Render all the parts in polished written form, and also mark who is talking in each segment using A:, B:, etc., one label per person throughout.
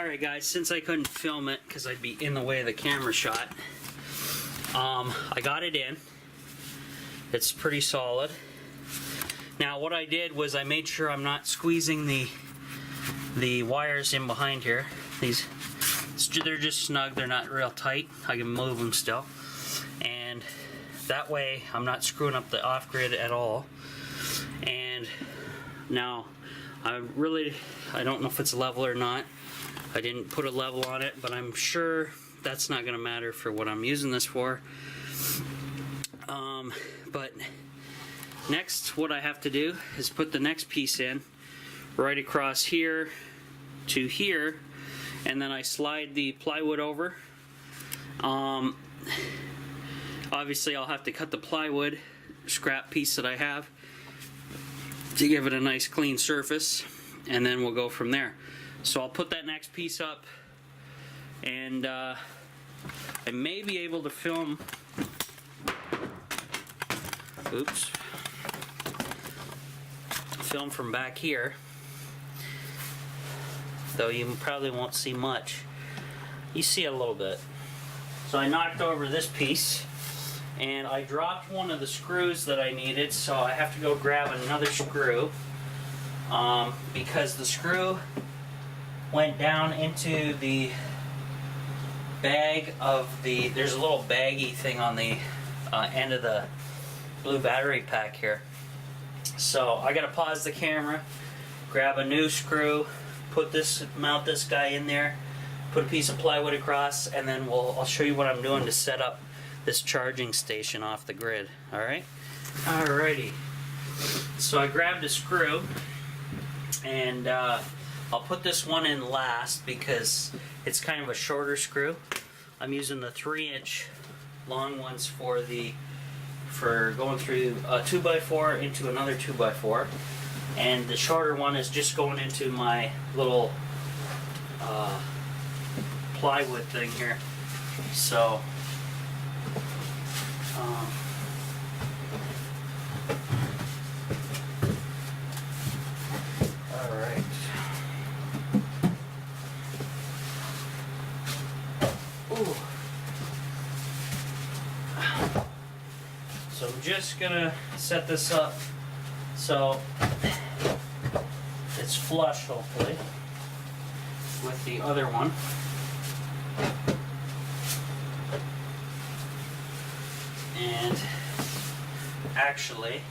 A: Alright guys, since I couldn't film it because I'd be in the way of the camera shot, I got it in. It's pretty solid. Now what I did was I made sure I'm not squeezing the wires in behind here. They're just snug, they're not real tight. I can move them still. And that way I'm not screwing up the off-grid at all. And now I don't know if it's level or not. I didn't put a level on it, but I'm sure that's not going to matter for what I'm using this for. But next, what I have to do is put the next piece in right across here to here, and then I slide the plywood over. Obviously, I'll have to cut the plywood scrap piece that I have to give it a nice clean surface, and then we'll go from there. So I'll put that next piece up, and I may be able to film. Oops. Film from back here, though you probably won't see much. You see a little bit. So I knocked over this piece, and I dropped one of the screws that I needed, so I have to go grab another screw, because the screw went down into the bag of there's a little baggy thing on the end of the blue battery pack here. So I gotta pause the camera, grab a new screw, mount this guy in there, put a piece of plywood across, and then I'll show you what I'm doing to set up this charging station off the grid. Alright? Alrighty. So I grabbed a screw, and I'll put this one in last because it's kind of a shorter screw. I'm using the 3-inch long ones for going through a 2x4 into another 2x4, and the shorter one is just going into my little plywood thing here. So alright. Ooh. So I'm just gonna set this up so it's flush, hopefully, with the other one. And actually,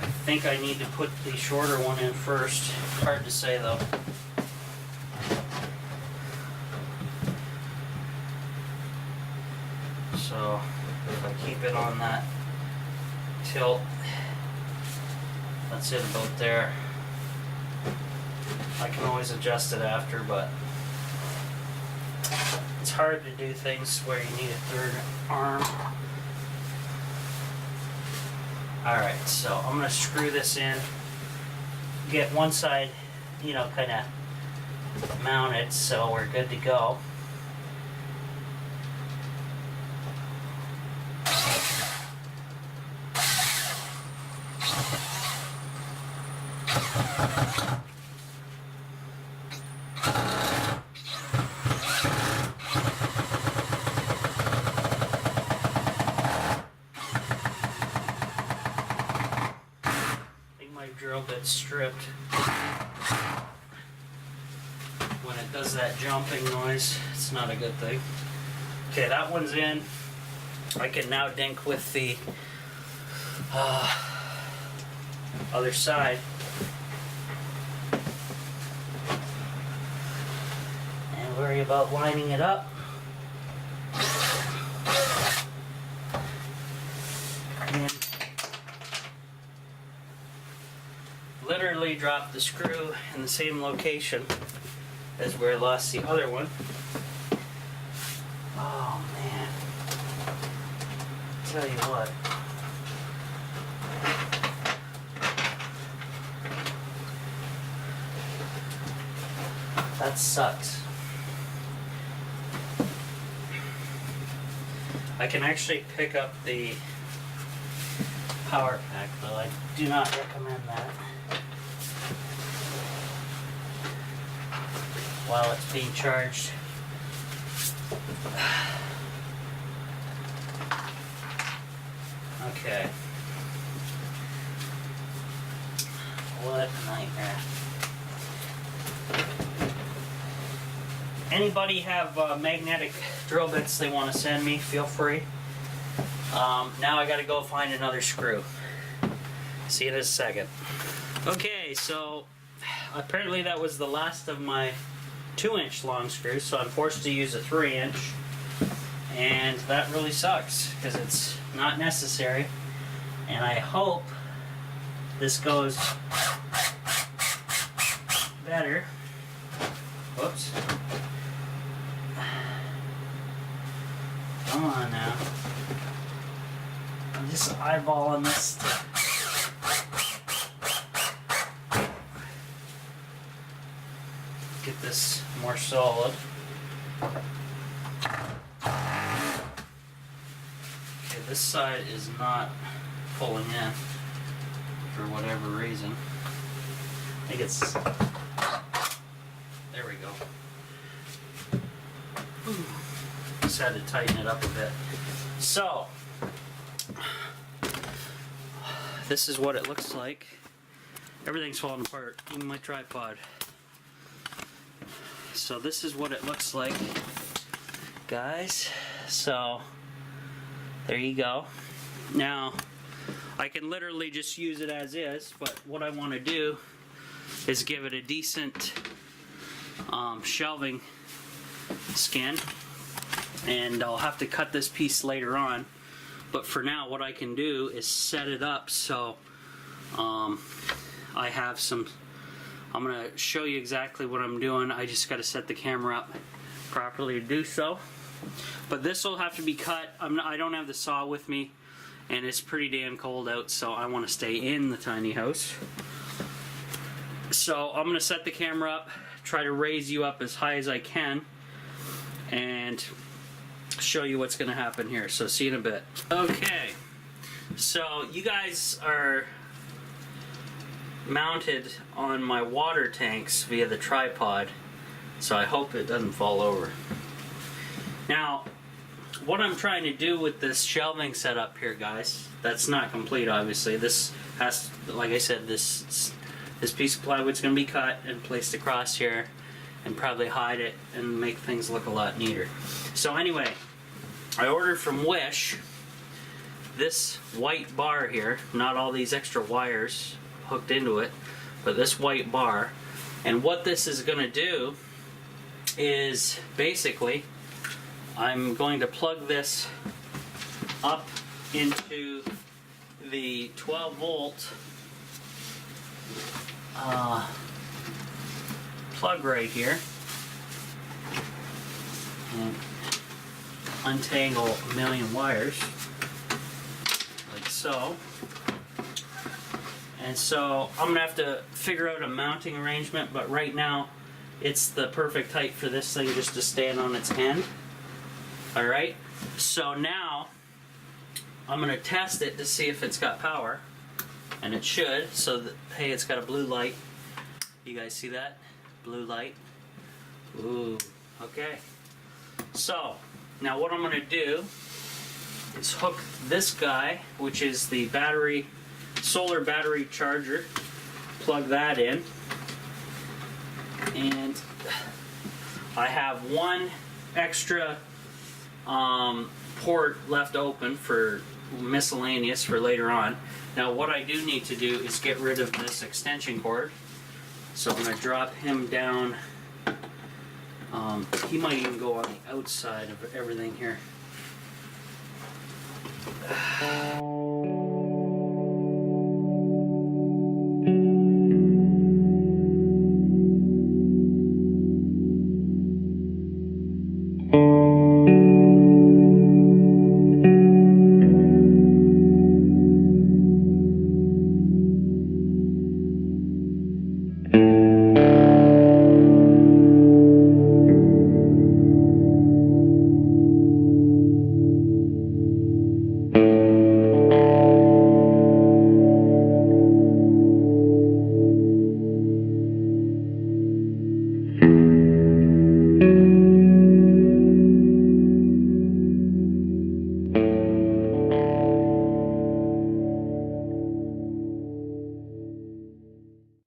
A: I think I need to put the shorter one in first. Hard to say though. So if I keep it on that tilt, that's it about there. I can always adjust it after, but it's hard to do things where you need a third arm. Alright, so I'm going to screw this in, get one side, kind of mounted, so we're good to go. Drill bit stripped when it does that jumping noise. It's not a good thing. Okay, that one's in. I can now dink with the other side and worry about lining it up. And literally dropped the screw in the same location as where I lost the other one. Oh man, tell you what, that sucks. I can actually pick up the power pack, though I do not recommend that. while it's being charged. Okay. What a nightmare. Anybody have magnetic drill bits they want to send me, feel free. Now I gotta go find another screw. See you in a second. Okay, so apparently that was the last of my 2-inch long screws, so I'm forced to use a 3-inch. And that really sucks, because it's not necessary. And I hope this goes better. Whoops. Come on now. I'm just eyeballing this to get this more solid. Okay, this side is not pulling in for whatever reason. I think it's... There we go. Just had to tighten it up a bit. So, this is what it looks like. Everything's falling apart, even my tripod. So this is what it looks like, guys. So, there you go. Now, I can literally just use it as is, but what I want to do is give it a decent shelving skin, and I'll have to cut this piece later on, but for now what I can do is set it up so I have some. I'm going to show you exactly what I'm doing. I just got to set the camera up properly to do so, but this will have to be cut. I don't have the saw with me, and it's pretty damn cold out, so I want to stay in the tiny house. So I'm going to set the camera up, try to raise you up as high as I can, and show you what's going to happen here. So see you in a bit. Okay, so you guys are mounted on my water tanks via the tripod, so I hope it doesn't fall over. Now, what I'm trying to do with this shelving setup here, guys, that's not complete obviously. This has, like I said, this piece of plywood's going to be cut and placed across here and probably hide it and make things look a lot neater. So anyway, I ordered from Wish this white bar here, not all these extra wires hooked into it, but this white bar. And what this is going to do is basically I'm going to plug this up into the 12 volt plug right here and untangle a million wires like so. And so I'm gonna have to figure out a mounting arrangement, but right now it's the perfect height for this thing just to stand on its end. Alright, so now I'm gonna test it to see if it's got power, and it should. So that, hey, it's got a blue light. You guys see that? Blue light. Ooh, okay. So now what I'm gonna do is hook this guy, which is the battery, solar battery charger, plug that in, and I have one extra port left open for miscellaneous for later on. Now what I do need to do is get rid of this extension cord, so I'm going to drop him down. He might even go on the outside of everything here.